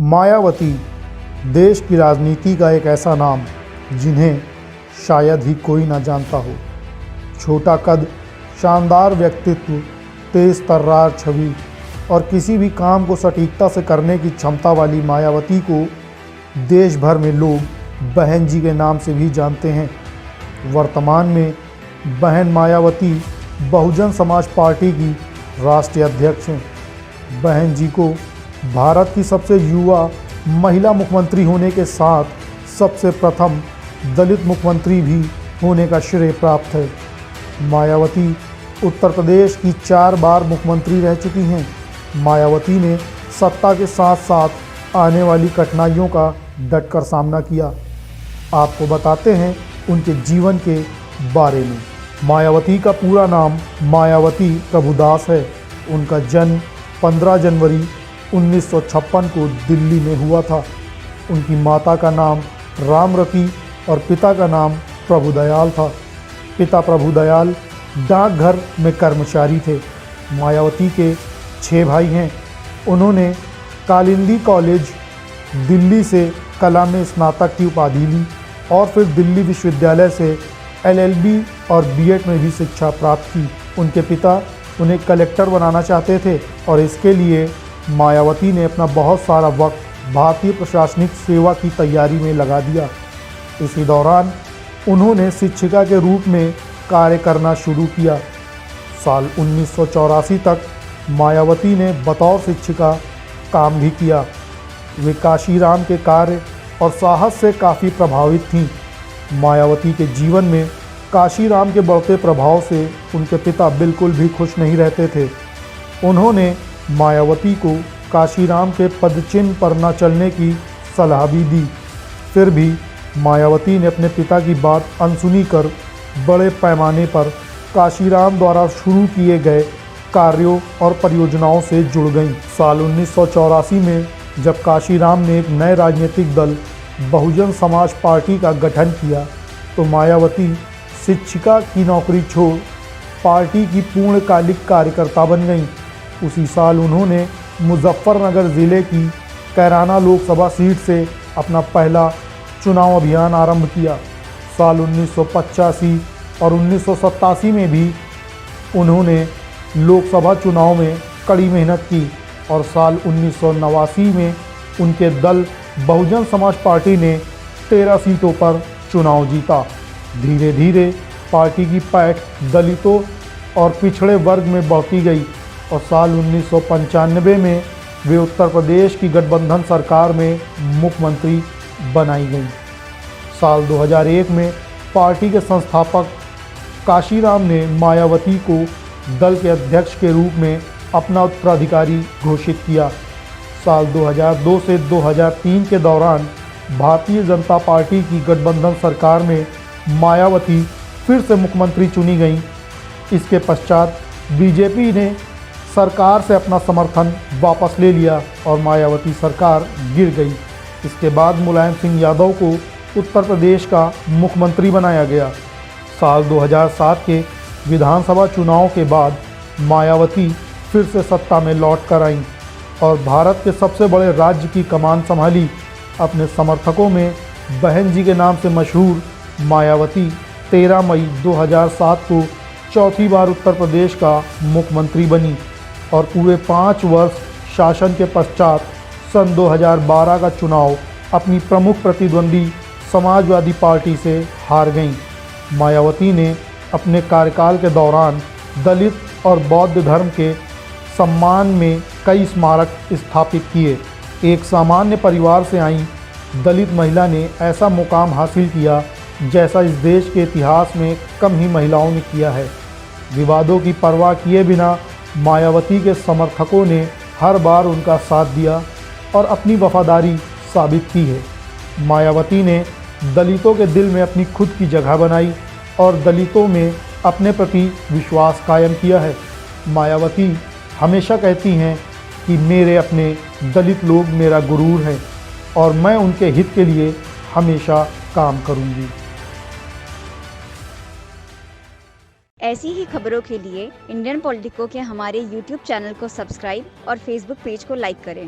मायावती देश की राजनीति का एक ऐसा नाम जिन्हें शायद ही कोई ना जानता हो। छोटा कद, शानदार व्यक्तित्व, तेज तर्रार छवि और किसी भी काम को सटीकता से करने की क्षमता वाली मायावती को देश भर में लोग बहन जी के नाम से भी जानते हैं। वर्तमान में बहन मायावती बहुजन समाज पार्टी की राष्ट्रीय अध्यक्ष हैं। बहन जी को भारत की सबसे युवा महिला मुख्यमंत्री होने के साथ सबसे प्रथम दलित मुख्यमंत्री भी होने का श्रेय प्राप्त है। मायावती उत्तर प्रदेश की 4 बार मुख्यमंत्री रह चुकी हैं। मायावती ने सत्ता के साथ साथ आने वाली कठिनाइयों का डटकर सामना किया। आपको बताते हैं उनके जीवन के बारे में। मायावती का पूरा नाम मायावती प्रभुदास है। उनका जन्म 15 जनवरी 1956 को दिल्ली में हुआ था। उनकी माता का नाम रामरती और पिता का नाम प्रभुदयाल था। पिता प्रभुदयाल डाकघर में कर्मचारी थे। मायावती के 6 भाई हैं। उन्होंने कालिंदी कॉलेज दिल्ली से कला में स्नातक की उपाधि ली और फिर दिल्ली विश्वविद्यालय से LLB और B.Ed में भी शिक्षा प्राप्त की। उनके पिता उन्हें कलेक्टर बनाना चाहते थे और इसके लिए मायावती ने अपना बहुत सारा वक्त भारतीय प्रशासनिक सेवा की तैयारी में लगा दिया। इसी दौरान उन्होंने शिक्षिका के रूप में कार्य करना शुरू किया। साल 1984 तक मायावती ने बतौर शिक्षिका काम भी किया। वे काशीराम के कार्य और साहस से काफ़ी प्रभावित थीं। मायावती के जीवन में काशीराम के बढ़ते प्रभाव से उनके पिता बिल्कुल भी खुश नहीं रहते थे। उन्होंने मायावती को काशीराम के पदचिन्ह पर न चलने की सलाह भी दी। फिर भी मायावती ने अपने पिता की बात अनसुनी कर बड़े पैमाने पर काशीराम द्वारा शुरू किए गए कार्यों और परियोजनाओं से जुड़ गईं। साल 1984 में जब काशीराम ने एक नए राजनीतिक दल बहुजन समाज पार्टी का गठन किया तो मायावती शिक्षिका की नौकरी छोड़ पार्टी की पूर्णकालिक कार्यकर्ता बन गईं। उसी साल उन्होंने मुजफ्फरनगर ज़िले की कैराना लोकसभा सीट से अपना पहला चुनाव अभियान आरंभ किया। साल 1985 और 1987 में भी उन्होंने लोकसभा चुनाव में कड़ी मेहनत की और साल 1989 में उनके दल बहुजन समाज पार्टी ने 13 सीटों पर चुनाव जीता। धीरे धीरे पार्टी की पैठ दलितों और पिछड़े वर्ग में बढ़ती गई और साल 1995 में वे उत्तर प्रदेश की गठबंधन सरकार में मुख्यमंत्री बनाई गई। साल 2001 में पार्टी के संस्थापक काशीराम ने मायावती को दल के अध्यक्ष के रूप में अपना उत्तराधिकारी घोषित किया। साल 2002 से 2003 के दौरान भारतीय जनता पार्टी की गठबंधन सरकार में मायावती फिर से मुख्यमंत्री चुनी गईं। इसके पश्चात बीजेपी ने सरकार से अपना समर्थन वापस ले लिया और मायावती सरकार गिर गई। इसके बाद मुलायम सिंह यादव को उत्तर प्रदेश का मुख्यमंत्री बनाया गया। साल 2007 के विधानसभा चुनाव के बाद मायावती फिर से सत्ता में लौट कर आईं और भारत के सबसे बड़े राज्य की कमान संभाली। अपने समर्थकों में बहन जी के नाम से मशहूर मायावती 13 मई 2007 को चौथी बार उत्तर प्रदेश का मुख्यमंत्री बनी और पूरे 5 वर्ष शासन के पश्चात सन 2012 का चुनाव अपनी प्रमुख प्रतिद्वंदी समाजवादी पार्टी से हार गईं। मायावती ने अपने कार्यकाल के दौरान दलित और बौद्ध धर्म के सम्मान में कई स्मारक स्थापित किए। एक सामान्य परिवार से आई दलित महिला ने ऐसा मुकाम हासिल किया जैसा इस देश के इतिहास में कम ही महिलाओं ने किया है। विवादों की परवाह किए बिना मायावती के समर्थकों ने हर बार उनका साथ दिया और अपनी वफादारी साबित की है। मायावती ने दलितों के दिल में अपनी खुद की जगह बनाई और दलितों में अपने प्रति विश्वास कायम किया है। मायावती हमेशा कहती हैं कि मेरे अपने दलित लोग मेरा गुरूर हैं और मैं उनके हित के लिए हमेशा काम करूंगी। ऐसी ही खबरों के लिए इंडियन पॉलिटिको के हमारे YouTube चैनल को सब्सक्राइब और Facebook पेज को लाइक करें।